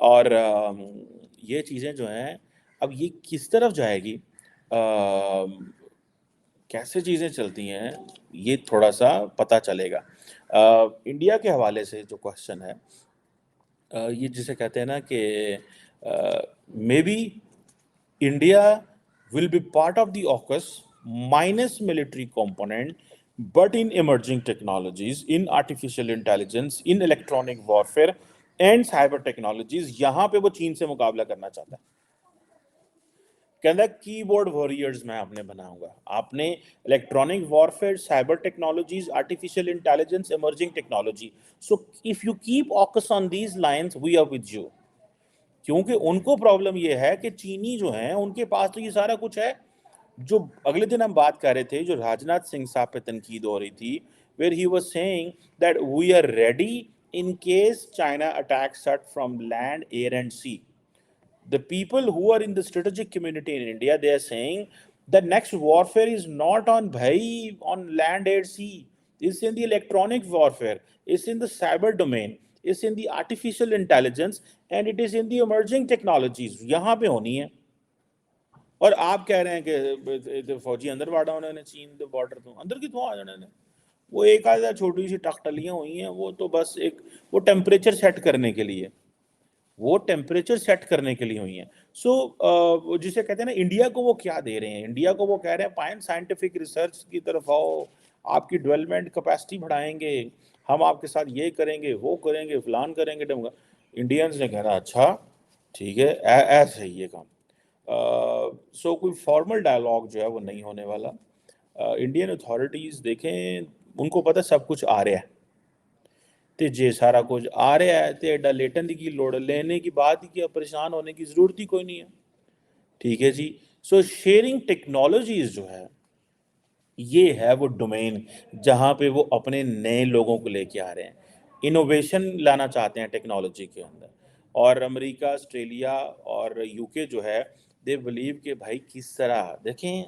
اور یہ چیزیں جو ہیں اب یہ کس طرف جائے گی، کیسے چیزیں چلتی ہیں، یہ تھوڑا سا پتہ چلے گا۔ انڈیا کے حوالے سے جو کوشچن ہے، یہ جسے کہتے ہیں نا کہ may B India will be part of the AUKUS minus military component, but in emerging technologies, in artificial intelligence, in electronic warfare and cyber technologies، یہاں پہ وہ چین سے مقابلہ کرنا چاہتا ہے۔ کہتا ہے کی بورڈ وارئرز میں آپ نے بناؤں گا، آپ نے electronic warfare, cyber technologies, artificial intelligence, emerging technology, so if you keep eyes on these lines we are with you. کیونکہ ان کو پرابلم یہ ہے کہ چینی جو ہیں ان کے پاس تو یہ سارا کچھ ہے۔ جو اگلے دن ہم بات کر رہے تھے، جو راجناتھ سنگھ صاحب پہ تنقید ہو رہی تھی، where he was saying that we are ready in case China attacks us from land, air and sea. The people who are in the strategic community in India, they are saying the next warfare is not on land, air, sea. It's in the electronic warfare, it's in the cyber domain, it's in the artificial intelligence, and it is in the emerging technologies. یہاں پہ ہونی ہے۔ اور آپ کہہ رہے ہیں کہ فوجی اندر واڑا انہوں نے چین کے بارڈر تو اندر کی تو آ جانے نے، وہ ایک آدھا چھوٹی سی ٹکٹلیاں ہوئی ہیں، وہ تو بس ایک وہ ٹیمپریچر سیٹ کرنے کے لیے، وہ ٹیمپریچر سیٹ کرنے کے لیے ہوئی ہیں۔ سو جسے کہتے ہیں نا انڈیا کو وہ کیا دے رہے ہیں، انڈیا کو وہ کہہ رہے ہیں پائن سائنٹیفک ریسرچ کی طرف آؤ، آپ کی ڈیولپمنٹ کیپیسٹی بڑھائیں گے، ہم آپ کے ساتھ یہ کریں گے، وہ کریں گے، فلان کریں گے۔ انڈینز نے کہنا اچھا ٹھیک ہے، ایسے ہی یہ کام۔ سو کوئی فارمل ڈائلاگ جو ہے وہ نہیں ہونے والا۔ انڈین اتھارٹیز دیکھیں، ان کو پتہ سب کچھ آ رہا ہے، تے جے سارا کچھ آ رہا ہے تے ایڈا لیٹن کی لوڑ لینے کی بات ہی کیا، پریشان ہونے کی ضرورت ہی کوئی نہیں ہے۔ ٹھیک ہے جی۔ سو شیئرنگ ٹیکنالوجیز جو ہے یہ ہے وہ ڈومین جہاں پہ وہ اپنے نئے لوگوں کو لے کے آ رہے ہیں، انوویشن لانا چاہتے ہیں ٹیکنالوجی کے اندر۔ اور امریکہ، آسٹریلیا اور یو کے جو ہے دے بلیو کہ بھائی کس طرح، دیکھیں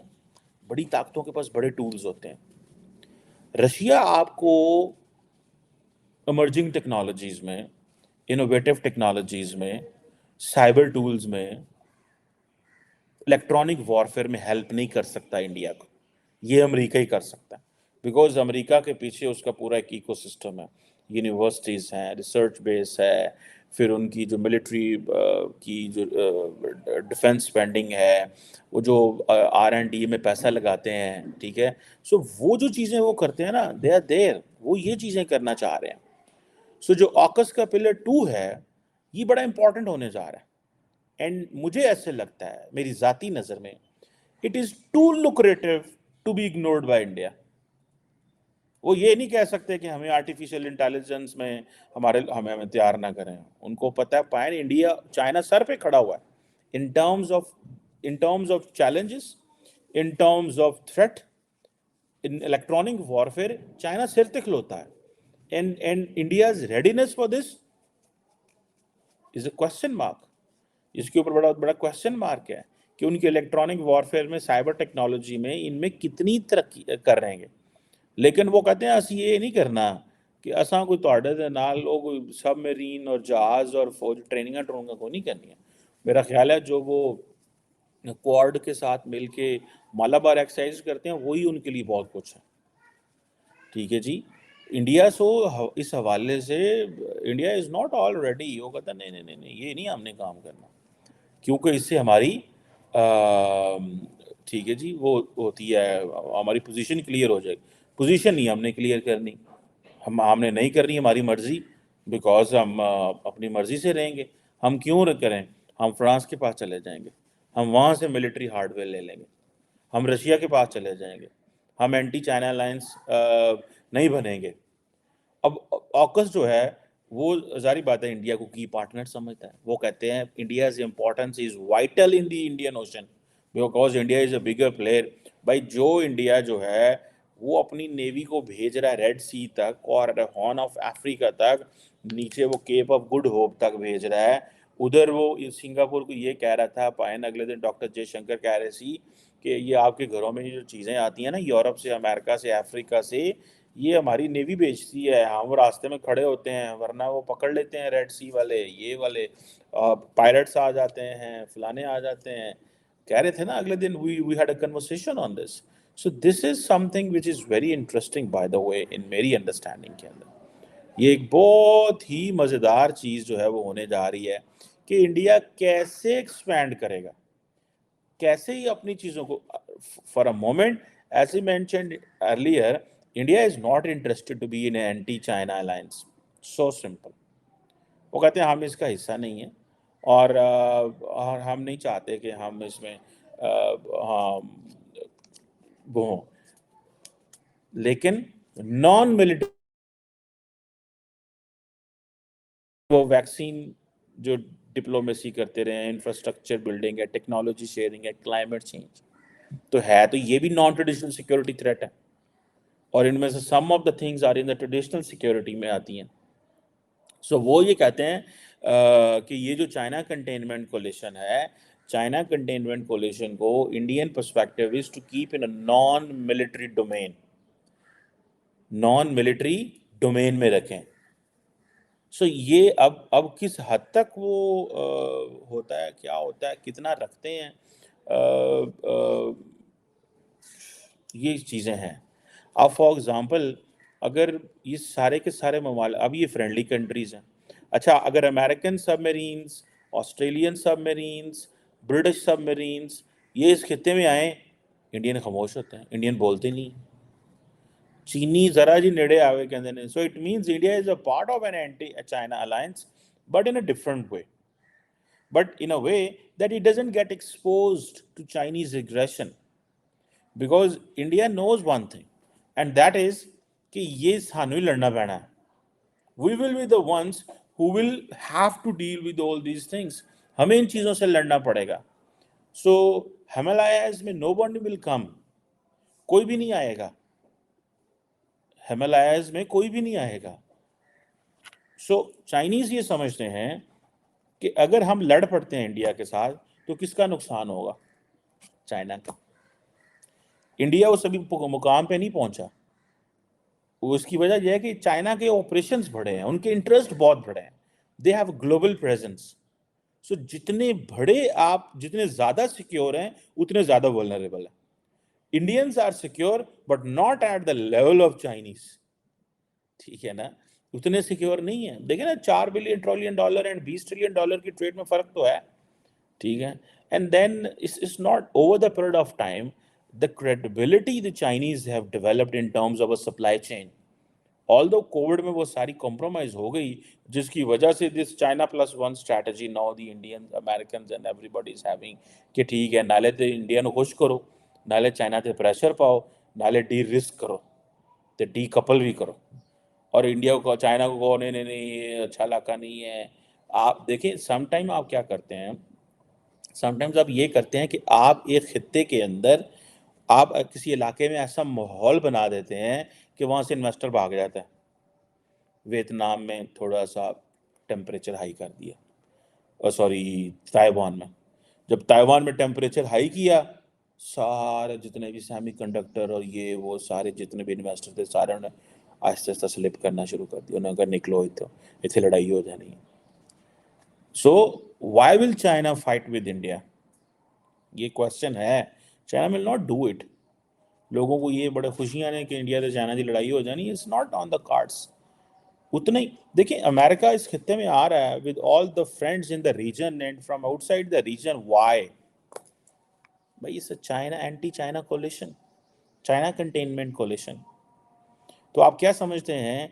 بڑی طاقتوں کے پاس بڑے ٹولز ہوتے ہیں۔ رشیا آپ کو ایمرجنگ ٹیکنالوجیز میں، انوویٹو ٹیکنالوجیز میں، سائبر ٹولز میں، الیکٹرانک وارفیئر میں ہیلپ نہیں کر سکتا انڈیا کو، یہ امریکہ ہی کر سکتا ہے، بیکاز امریکہ کے پیچھے اس کا پورا ایک ایکو سسٹم ہے، یونیورسٹیز ہیں، ریسرچ بیس ہے، پھر ان کی جو ملٹری کی جو ڈیفنس اسپینڈنگ ہے، وہ جو R&D میں پیسہ لگاتے ہیں، ٹھیک ہے۔ سو وہ جو چیزیں وہ کرتے ہیں نا، دے آر دیر، وہ یہ چیزیں کرنا چاہ رہے ہیں۔ سو جو آکس کا پلر 2 ہے یہ بڑا امپورٹنٹ ہونے جا رہا ہے، اینڈ مجھے ایسے لگتا ہے میری ذاتی نظر میں it is too lucrative to be ignored by India. وہ یہ نہیں کہہ سکتے کہ ہمیں آرٹیفیشیل انٹیلیجنس میں ہمیں تیار نہ کریں، ان کو پتہ ہے پائن انڈیا، چائنا سر پہ کھڑا ہوا ہے in terms of challenges, in terms of threat, in electronic warfare China سر تک کھلوتا ہے۔ And India's readiness for this is a question mark. اس کے اوپر بڑا بڑا کوشچن مارک ہے کہ ان کے الیکٹرانک وارفیئر میں، سائبر ٹیکنالوجی میں، ان میں کتنی ترقی کر رہے ہیں۔ لیکن وہ کہتے ہیں اسی یہ نہیں کرنا کہ اساں کوئی تواڈے دے نال کوئی سب میرین اور جہاز اور فوج ٹریننگاں کو نہیں کرنی ہے۔ میرا خیال ہے جو وہ کوارڈ کے ساتھ مل کے مالابار ایکسرسائز کرتے ہیں وہی ان کے لیے بہت کچھ ہے۔ ٹھیک ہے جی۔ انڈیا اس حوالے سے India is not all ready, وہ کہتا ہے نہیں یہ نہیں ہم نے کام کرنا، کیونکہ اس سے ہماری ٹھیک ہے جی وہ ہوتی ہے، ہماری پوزیشن کلیئر ہو جائے گی۔ پوزیشن نہیں ہم نے کلیئر کرنی، ہم نے نہیں کرنی ہماری مرضی، بیکاز ہم اپنی مرضی سے رہیں گے۔ ہم کیوں کریں؟ ہم فرانس کے پاس چلے جائیں گے، ہم وہاں سے ملٹری ہارڈ ویئر لے لیں گے، ہم رشیا کے پاس چلے جائیں گے، ہم اینٹی چائنا الائنس نہیں بنیں گے۔ اب آکس جو ہے وہ ظاہری بات ہے انڈیا کو کی پارٹنر سمجھتا ہے، وہ کہتے ہیں India's importance is vital in the Indian ocean because India is a bigger player. بھائی جو انڈیا جو ہے وہ اپنی نیوی کو بھیج رہا ہے ریڈ سی تک اور ہارن آف افریقہ تک، نیچے وہ کیپ آف گڈ ہوپ تک بھیج رہا ہے، ادھر وہ سنگاپور کو یہ کہہ رہا تھا پائن، اگلے دن ڈاکٹر جے شنکر کہہ رہے سی کہ یہ آپ کے گھروں میں جو چیزیں آتی ہیں نا یورپ سے، امریکہ سے، افریقہ سے، یہ ہماری نیوی بیچتی ہے، ہم راستے میں کھڑے ہوتے ہیں ورنہ وہ پکڑ لیتے ہیں ریڈ سی والے، یہ والے۔ پائرٹس آ جاتے ہیں، فلانے آ جاتے ہیں. کہہ رہے تھے نا اگلے دن we had a conversation on this. So this is something which is very interesting by the way in میری انڈرسٹینڈنگ کے اندر. یہ ایک بہت ہی مزیدار چیز جو ہے وہ ہونے جا رہی ہے کہ انڈیا کیسے ایکسپینڈ کرے گا، کیسے ہی اپنی چیزوں کو. For a moment as I mentioned earlier, India is not interested to be in anti China alliance. So simple. وہ کہتے ہیں ہم اس کا حصہ نہیں ہیں اور ہم نہیں چاہتے کہ ہم اس میں وہ ہوں. لیکن نان ملٹری وہ ویکسین جو ڈپلومیسی کرتے رہے ہیں، انفراسٹرکچر بلڈنگ ہے، ٹیکنالوجی شیئرنگ ہے، کلائمیٹ چینج تو ہے، تو یہ بھی نان ٹریڈیشنل سیکورٹی تھریٹ ہے. اور ان میں سے some of the things are in the traditional security میں آتی ہیں. سو وہ یہ کہتے ہیں کہ یہ جو چائنا کنٹینمنٹ کولیشن ہے، چائنا کنٹینمنٹ کولیشن کو Indian perspective is to keep in non military domain, non military domain میں رکھیں. سو یہ اب کس حد تک وہ ہوتا ہے، کیا ہوتا ہے، کتنا رکھتے ہیں، یہ چیزیں ہیں. اب فار ایگزامپل اگر یہ سارے کے سارے ممالک، اب یہ فرینڈلی کنٹریز ہیں، اچھا اگر امریکن سب میرینز، آسٹریلین سب میرینز، برٹش سب میرینز یہ اس خطے میں آئیں، انڈین خاموش ہوتے ہیں، انڈین بولتے نہیں. چینی ذرا جی نیڑے آوے کہندے نے. So it means India is a part of an anti China alliance but in a different way, but in a way that it doesn't get exposed to Chinese aggression, because India knows one thing and that is کہ یہ سانو ہی لڑنا پینا ہے. We will be the ones who will have to deal with all these things. ہمیں ان چیزوں سے لڑنا پڑے گا. So Himalayas میں no one will come، کوئی بھی نہیں آئے گا. Himalayas میں کوئی بھی نہیں آئے گا. So چائنیز یہ سمجھتے ہیں کہ اگر ہم لڑ پڑتے ہیں انڈیا کے ساتھ تو کس کا نقصان ہوگا؟ چائنا کا. انڈیا اس ابھی مقام پہ نہیں پہنچا. اس کی وجہ یہ ہے کہ چائنا کے آپریشنز بڑے ہیں، ان کے انٹرسٹ بہت بڑے ہیں. They have global presence. So جتنے بڑے آپ جتنے زیادہ سیکیور ہیں اتنے زیادہ ولنریبل ہیں. Indians are secure but not at the level of Chinese. ٹھیک ہے نا، اتنے سیکیور نہیں ہیں. دیکھیں نا 4 billion trillion dollar and 20 trillion dollar کی ٹریڈ میں فرق تو ہے. ٹھیک ہے. And then it's not over the period of time the credibility the Chinese have developed in terms of a supply chain. Although COVID میں وہ ساری compromise ہو گئی جس کی وجہ سے this China plus one strategy now the Indians, Americans and everybody is having کہ ٹھیک ہے نالے تے انڈیا نو خوش کرو، نالے چائنا تے پریشر پاؤ، نالے ڈی رسک کرو تے ڈی کپل بھی کرو. اور انڈیا کو چائنا کو کہو نہیں نہیں نہیں یہ اچھا علاقہ نہیں ہے. آپ دیکھیں سم ٹائم آپ کیا کرتے ہیں، سم ٹائمز آپ یہ کرتے ہیں کہ آپ ایک خطے کے اندر آپ کسی علاقے میں ایسا ماحول بنا دیتے ہیں کہ وہاں سے انویسٹر بھاگ جاتا ہے. ویتنام میں تھوڑا سا ٹیمپریچر ہائی کر دیا، تائیوان میں جب تائیوان میں ٹیمپریچر ہائی کیا، سارے جتنے بھی سیمی کنڈکٹر اور یہ وہ سارے جتنے بھی انویسٹر تھے سارے انہوں نے آہستہ آہستہ سلپ کرنا شروع کر دیا. انہوں نے کہا نکلو اتنے لڑائی ہو جانی ہے. So why will China fight with India? یہ کوشچن ہے. China will not do it. لوگوں کو یہ بڑے خوشیاں ہیں کہ انڈیا سے چائنا کی لڑائی ہو جانی. It's not on the cards. اتنا ہی دیکھیں امریکہ اس خطے میں آ رہا ہے with all the friends in the region and from outside the region. Why? بھائی اس China anti China coalition, China containment coalition. تو آپ کیا سمجھتے ہیں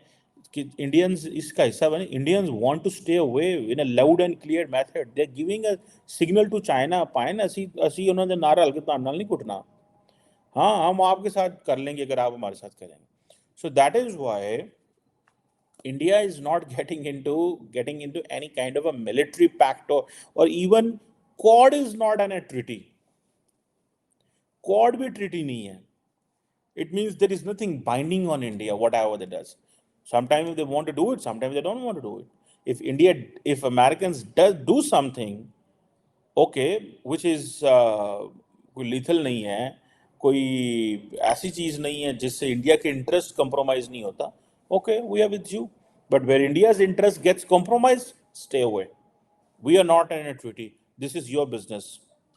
کہ انڈینز اس کا حصہ بنے؟ Indians want to stay away in a loud and clear method. They are giving a signal to China پائن اسی انہوں نے نعرہ ہلکے تو نال نہیں کٹنا. ہاں ہم آپ کے ساتھ کر لیں گے اگر آپ ہمارے ساتھ کریں گے. So that is why India is not getting into any kind of a military pact or even Quad is not an a treaty. Quad بھی treaty نہیں ہے. It means there is nothing binding on India, whatever they does. Sometimes they want to do it, sometimes they don't want to do it. If Americans do something, okay, which is کوئی lethal نہیں ہے، کوئی ایسی چیز نہیں ہے جس سے انڈیا کے انٹرسٹ کمپرومائز نہیں ہوتا، okay, we are with you. But where India's interest gets compromised, stay away. We are not in a treaty. This is your business.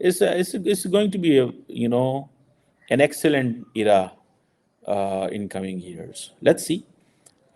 it's going to be a, you know, an excellent era in coming years. Let's see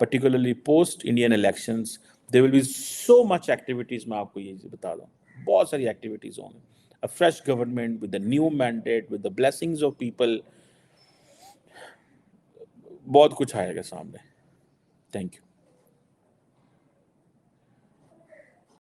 particularly post Indian elections there will be so much activities, میں آپ کو یہ بتا دوں بہت ساری activities ہوں گی. A fresh government with a new mandate, with the blessings of people, بہت کچھ آئے گا سامنے. Thank you.